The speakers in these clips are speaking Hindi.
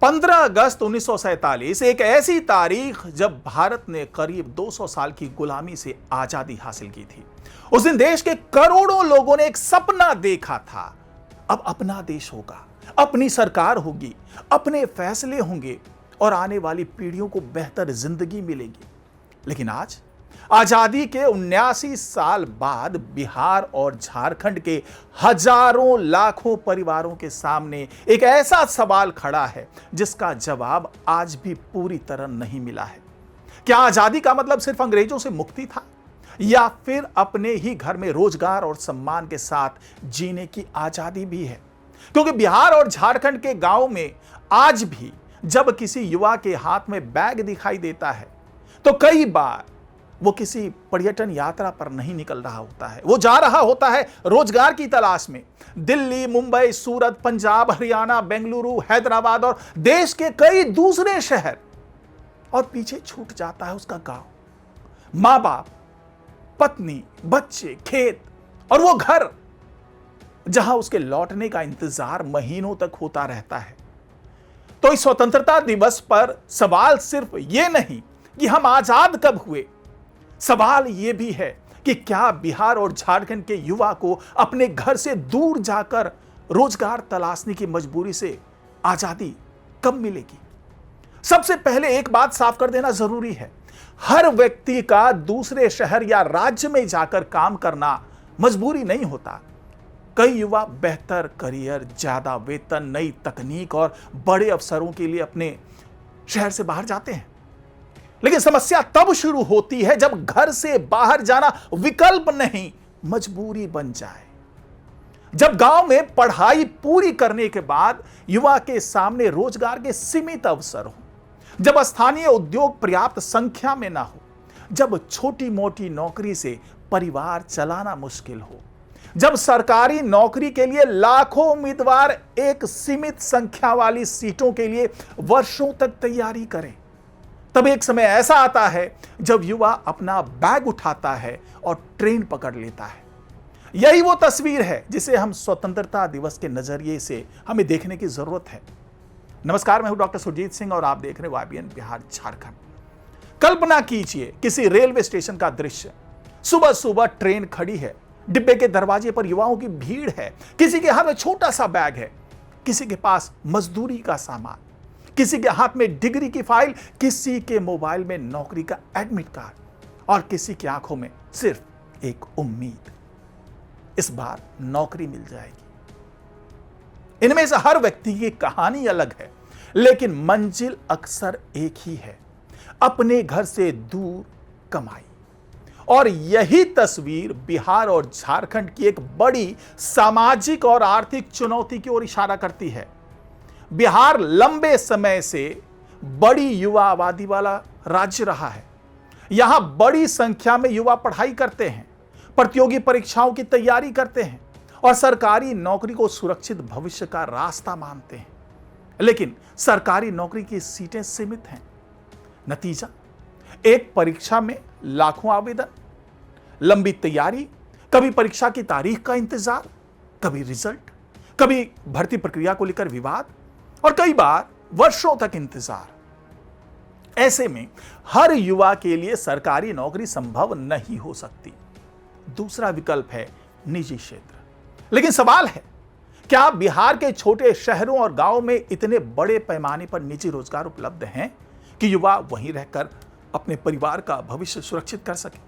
15 अगस्त 1947 एक ऐसी तारीख जब भारत ने करीब 200 साल की गुलामी से आजादी हासिल की थी। उस दिन देश के करोड़ों लोगों ने एक सपना देखा था, अब अपना देश होगा, अपनी सरकार होगी, अपने फैसले होंगे और आने वाली पीढ़ियों को बेहतर जिंदगी मिलेगी। लेकिन आज आजादी के 79 साल बाद बिहार और झारखंड के हजारों लाखों परिवारों के सामने एक ऐसा सवाल खड़ा है जिसका जवाब आज भी पूरी तरह नहीं मिला है। क्या आजादी का मतलब सिर्फ अंग्रेजों से मुक्ति था या फिर अपने ही घर में रोजगार और सम्मान के साथ जीने की आजादी भी है? क्योंकि बिहार और झारखंड के गांव में आज भी जब किसी युवा के हाथ में बैग दिखाई देता है तो कई बार वो किसी पर्यटन यात्रा पर नहीं निकल रहा होता है, वो जा रहा होता है रोजगार की तलाश में। दिल्ली, मुंबई, सूरत, पंजाब, हरियाणा, बेंगलुरु, हैदराबाद और देश के कई दूसरे शहर, और पीछे छूट जाता है उसका गांव, मां बाप, पत्नी, बच्चे, खेत और वो घर जहां उसके लौटने का इंतजार महीनों तक होता रहता है। तो इस स्वतंत्रता दिवस पर सवाल सिर्फ ये नहीं कि हम आजाद कब हुए, सवाल यह भी है कि क्या बिहार और झारखंड के युवा को अपने घर से दूर जाकर रोजगार तलाशने की मजबूरी से आजादी कब मिलेगी? सबसे पहले एक बात साफ कर देना जरूरी है, हर व्यक्ति का दूसरे शहर या राज्य में जाकर काम करना मजबूरी नहीं होता। कई युवा बेहतर करियर, ज्यादा वेतन, नई तकनीक और बड़े अवसरों के लिए अपने शहर से बाहर जाते हैं। लेकिन समस्या तब शुरू होती है जब घर से बाहर जाना विकल्प नहीं, मजबूरी बन जाए। जब गांव में पढ़ाई पूरी करने के बाद युवा के सामने रोजगार के सीमित अवसर हो, जब स्थानीय उद्योग पर्याप्त संख्या में ना हो, जब छोटी मोटी नौकरी से परिवार चलाना मुश्किल हो, जब सरकारी नौकरी के लिए लाखों उम्मीदवार एक सीमित संख्या वाली सीटों के लिए वर्षों तक तैयारी करें, तब एक समय ऐसा आता है जब युवा अपना बैग उठाता है और ट्रेन पकड़ लेता है। यही वो तस्वीर है जिसे हम स्वतंत्रता दिवस के नजरिए से हमें देखने की जरूरत है। नमस्कार, मैं हूं डॉक्टर सुरजीत सिंह और आप देख रहे हैं YBN बिहार झारखंड। कल्पना कीजिए किसी रेलवे स्टेशन का दृश्य। सुबह सुबह ट्रेन खड़ी है, डिब्बे के दरवाजे पर युवाओं की भीड़ है, किसी के हाथ में छोटा सा बैग है, किसी के पास मजदूरी का सामान, किसी के हाथ में डिग्री की फाइल, किसी के मोबाइल में नौकरी का एडमिट कार्ड और किसी की आंखों में सिर्फ एक उम्मीद, इस बार नौकरी मिल जाएगी। इनमें से हर व्यक्ति की कहानी अलग है, लेकिन मंजिल अक्सर एक ही है, अपने घर से दूर कमाई। और यही तस्वीर बिहार और झारखंड की एक बड़ी सामाजिक और आर्थिक चुनौती की ओर इशारा करती है। बिहार लंबे समय से बड़ी युवा आबादी वाला राज्य रहा है। यहां बड़ी संख्या में युवा पढ़ाई करते हैं, प्रतियोगी परीक्षाओं की तैयारी करते हैं और सरकारी नौकरी को सुरक्षित भविष्य का रास्ता मानते हैं। लेकिन सरकारी नौकरी की सीटें सीमित हैं। नतीजा, एक परीक्षा में लाखों आवेदन, लंबी तैयारी, कभी परीक्षा की तारीख का इंतजार, कभी रिजल्ट, कभी भर्ती प्रक्रिया को लेकर विवाद और कई बार वर्षों तक इंतजार। ऐसे में हर युवा के लिए सरकारी नौकरी संभव नहीं हो सकती। दूसरा विकल्प है निजी क्षेत्र। लेकिन सवाल है, क्या बिहार के छोटे शहरों और गांवों में इतने बड़े पैमाने पर निजी रोजगार उपलब्ध हैं कि युवा वहीं रहकर अपने परिवार का भविष्य सुरक्षित कर सके?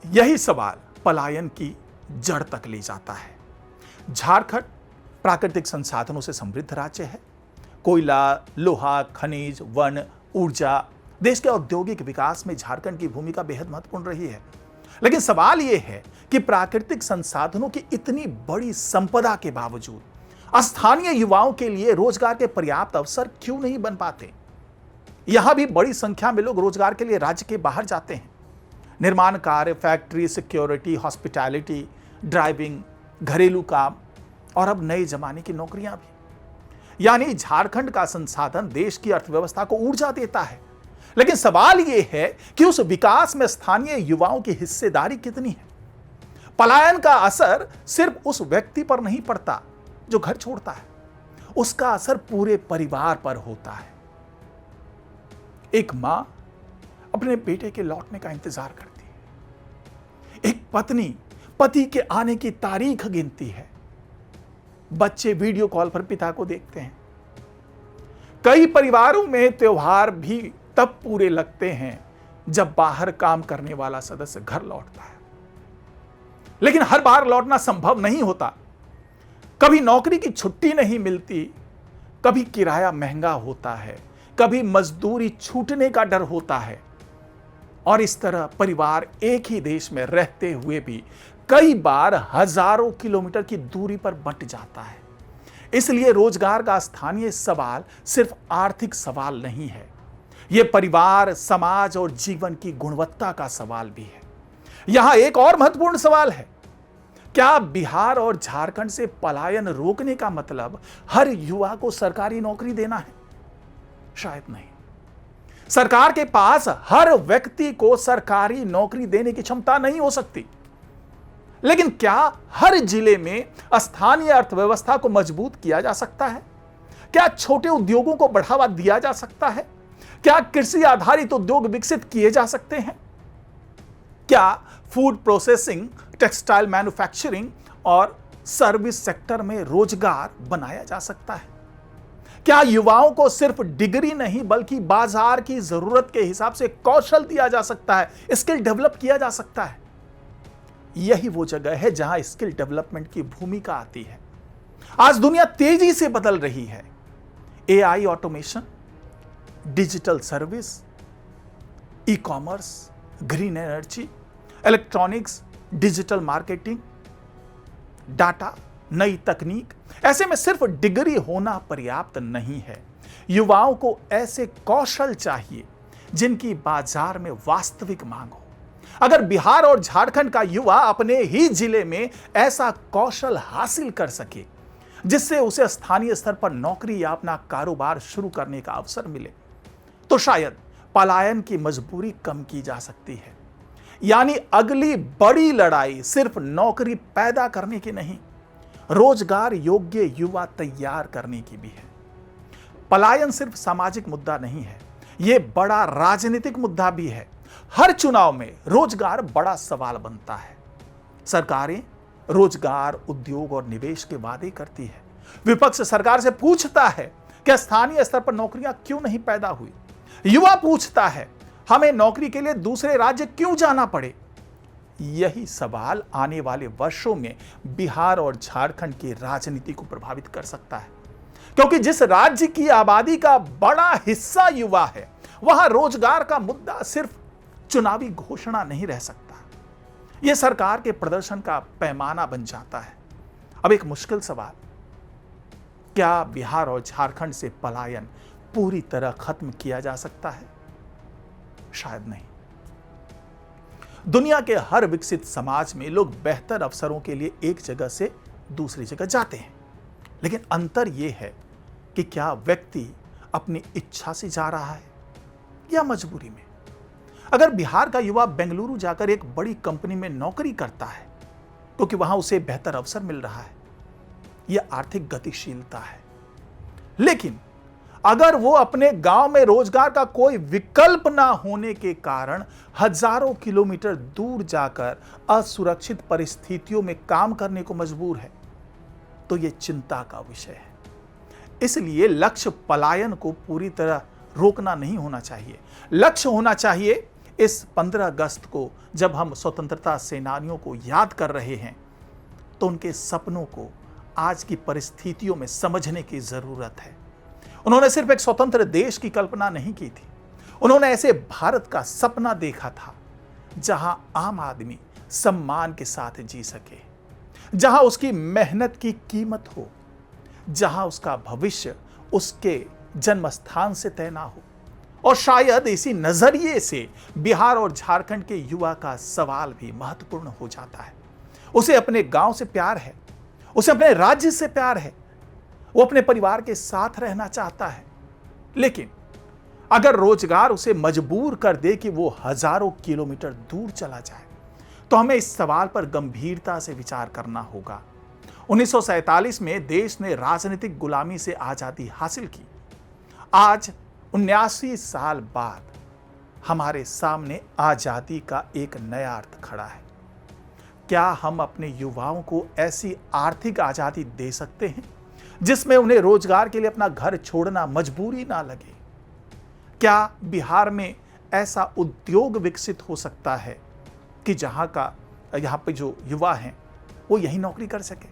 यही सवाल पलायन की जड़ तक ले जाता है। झारखंड प्राकृतिक संसाधनों से समृद्ध राज्य है। कोयला, लोहा, खनिज, वन, ऊर्जा, देश के औद्योगिक विकास में झारखंड की भूमिका बेहद महत्वपूर्ण रही है। लेकिन सवाल यह है कि प्राकृतिक संसाधनों की इतनी बड़ी संपदा के बावजूद स्थानीय युवाओं के लिए रोजगार के पर्याप्त अवसर क्यों नहीं बन पाते? यहां भी बड़ी संख्या में लोग रोजगार के लिए राज्य के बाहर जाते हैं। निर्माण कार्य, फैक्ट्री, सिक्योरिटी, हॉस्पिटैलिटी, ड्राइविंग, घरेलू काम और अब नए जमाने की नौकरियां भी। यानी झारखंड का संसाधन देश की अर्थव्यवस्था को ऊर्जा देता है। लेकिन सवाल यह है कि उस विकास में स्थानीय युवाओं की हिस्सेदारी कितनी है? पलायन का असर सिर्फ उस व्यक्ति पर नहीं पड़ता जो घर छोड़ता है, उसका असर पूरे परिवार पर होता है। एक मां अपने बेटे के लौटने का इंतजार करती है। एक पत्नी पति के आने की तारीख गिनती है। बच्चे वीडियो कॉल पर पिता को देखते हैं। कई परिवारों में त्योहार भी तब पूरे लगते हैं जब बाहर काम करने वाला सदस्य घर लौटता है। लेकिन हर बार लौटना संभव नहीं होता। कभी नौकरी की छुट्टी नहीं मिलती, कभी किराया महंगा होता है, कभी मजदूरी छूटने का डर होता है। और इस तरह परिवार एक ही देश में रहते हुए भी कई बार हजारों किलोमीटर की दूरी पर बंट जाता है। इसलिए रोजगार का स्थानीय सवाल सिर्फ आर्थिक सवाल नहीं है, यह परिवार, समाज और जीवन की गुणवत्ता का सवाल भी है। यहां एक और महत्वपूर्ण सवाल है, क्या बिहार और झारखंड से पलायन रोकने का मतलब हर युवा को सरकारी नौकरी देना है? शायद नहीं। सरकार के पास हर व्यक्ति को सरकारी नौकरी देने की क्षमता नहीं हो सकती। लेकिन क्या हर जिले में स्थानीय अर्थव्यवस्था को मजबूत किया जा सकता है? क्या छोटे उद्योगों को बढ़ावा दिया जा सकता है? क्या कृषि आधारित उद्योग विकसित किए जा सकते हैं? क्या फूड प्रोसेसिंग, टेक्सटाइल मैन्युफैक्चरिंग और सर्विस सेक्टर में रोजगार बनाया जा सकता है? क्या युवाओं को सिर्फ डिग्री नहीं बल्कि बाजार की जरूरत के हिसाब से कौशल दिया जा सकता है, स्किल डेवलप किया जा सकता है? यही वो जगह है जहां स्किल डेवलपमेंट की भूमिका आती है। आज दुनिया तेजी से बदल रही है। AI automation, digital service, e commerce, green energy, electronics, digital marketing, data, नई तकनीक, ऐसे में सिर्फ डिग्री होना पर्याप्त नहीं है। युवाओं को ऐसे कौशल चाहिए जिनकी बाजार में वास्तविक मांग हो। अगर बिहार और झारखंड का युवा अपने ही जिले में ऐसा कौशल हासिल कर सके जिससे उसे स्थानीय स्तर पर नौकरी या अपना कारोबार शुरू करने का अवसर मिले, तो शायद पलायन की मजबूरी कम की जा सकती है। यानी अगली बड़ी लड़ाई सिर्फ नौकरी पैदा करने की नहीं, रोजगार योग्य युवा तैयार करने की भी है। पलायन सिर्फ सामाजिक मुद्दा नहीं है, यह बड़ा राजनीतिक मुद्दा भी है। हर चुनाव में रोजगार बड़ा सवाल बनता है। सरकारें रोजगार, उद्योग और निवेश के वादे करती है। विपक्ष सरकार से पूछता है कि स्थानीय स्तर पर नौकरियां क्यों नहीं पैदा हुई। युवा पूछता है हमें नौकरी के लिए दूसरे राज्य क्यों जाना पड़े। यही सवाल आने वाले वर्षों में बिहार और झारखंड की राजनीति को प्रभावित कर सकता है, क्योंकि जिस राज्य की आबादी का बड़ा हिस्सा युवा है, वहां रोजगार का मुद्दा सिर्फ चुनावी घोषणा नहीं रह सकता, यह सरकार के प्रदर्शन का पैमाना बन जाता है। अब एक मुश्किल सवाल, क्या बिहार और झारखंड से पलायन पूरी तरह खत्म किया जा सकता है? शायद नहीं। दुनिया के हर विकसित समाज में लोग बेहतर अवसरों के लिए एक जगह से दूसरी जगह जाते हैं, लेकिन अंतर यह है कि क्या व्यक्ति अपनी इच्छा से जा रहा है या मजबूरी में। अगर बिहार का युवा बेंगलुरु जाकर एक बड़ी कंपनी में नौकरी करता है क्योंकि वहां उसे बेहतर अवसर मिल रहा है, यह आर्थिक गतिशीलता है। लेकिन अगर वो अपने गांव में रोजगार का कोई विकल्प ना होने के कारण हजारों किलोमीटर दूर जाकर असुरक्षित परिस्थितियों में काम करने को मजबूर है, तो यह चिंता का विषय है। इसलिए लक्ष्य पलायन को पूरी तरह रोकना नहीं होना चाहिए। लक्ष्य होना चाहिए इस 15 अगस्त को जब हम स्वतंत्रता सेनानियों को याद कर रहे हैं, तो उनके सपनों को आज की परिस्थितियों में समझने की जरूरत है। उन्होंने सिर्फ एक स्वतंत्र देश की कल्पना नहीं की थी, उन्होंने ऐसे भारत का सपना देखा था जहां आम आदमी सम्मान के साथ जी सके, जहां उसकी मेहनत की कीमत हो, जहां उसका भविष्य उसके जन्म स्थान से तय ना हो। और शायद इसी नजरिए से बिहार और झारखंड के युवा का सवाल भी महत्वपूर्ण हो जाता है। उसे अपने गांव से प्यार है, उसे अपने राज्य से प्यार है, वो अपने परिवार के साथ रहना चाहता है। लेकिन अगर रोजगार उसे मजबूर कर दे कि वो हजारों किलोमीटर दूर चला जाए, तो हमें इस सवाल पर गंभीरता से विचार करना होगा 1947 में देश ने राजनीतिक गुलामी से आजादी हासिल की। आज 79 साल बाद हमारे सामने आजादी का एक नया अर्थ खड़ा है। क्या हम अपने युवाओं को ऐसी आर्थिक आजादी दे सकते हैं जिसमें उन्हें रोजगार के लिए अपना घर छोड़ना मजबूरी ना लगे? क्या बिहार में ऐसा उद्योग विकसित हो सकता है कि यहाँ पे जो युवा हैं वो यही नौकरी कर सके?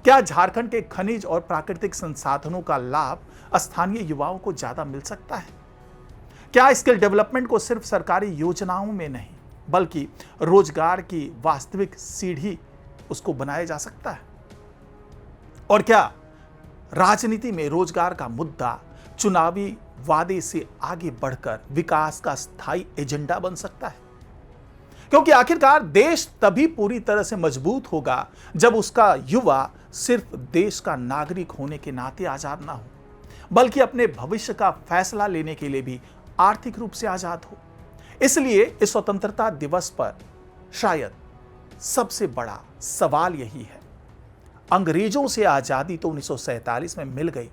क्या झारखंड के खनिज और प्राकृतिक संसाधनों का लाभ स्थानीय युवाओं को ज्यादा मिल सकता है? क्या स्किल डेवलपमेंट को सिर्फ सरकारी योजनाओं में नहीं बल्कि रोजगार की वास्तविक सीढ़ी उसको बनाया जा सकता है? और क्या राजनीति में रोजगार का मुद्दा चुनावी वादे से आगे बढ़कर विकास का स्थायी एजेंडा बन सकता है? क्योंकि आखिरकार देश तभी पूरी तरह से मजबूत होगा जब उसका युवा सिर्फ देश का नागरिक होने के नाते आजाद ना हो बल्कि अपने भविष्य का फैसला लेने के लिए भी आर्थिक रूप से आजाद हो। इसलिए इस स्वतंत्रता दिवस पर शायद सबसे बड़ा सवाल यही है। अंग्रेजों से आजादी तो 1947 में मिल गई,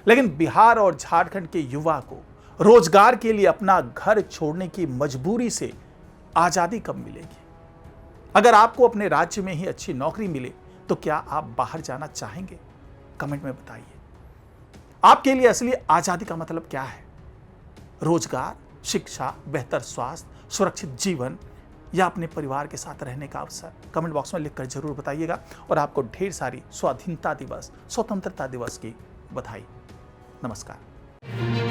लेकिन बिहार और झारखंड के युवा को रोजगार के लिए अपना घर छोड़ने की मजबूरी से आजादी कब मिलेगी? अगर आपको अपने राज्य में ही अच्छी नौकरी मिले तो क्या आप बाहर जाना चाहेंगे? कमेंट में बताइए। आपके लिए असली आजादी का मतलब क्या है? रोजगार, शिक्षा, बेहतर स्वास्थ्य, सुरक्षित जीवन या अपने परिवार के साथ रहने का अवसर? कमेंट बॉक्स में लिखकर जरूर बताइएगा। और आपको ढेर सारी स्वाधीनता दिवस, स्वतंत्रता दिवस की बधाई। नमस्कार।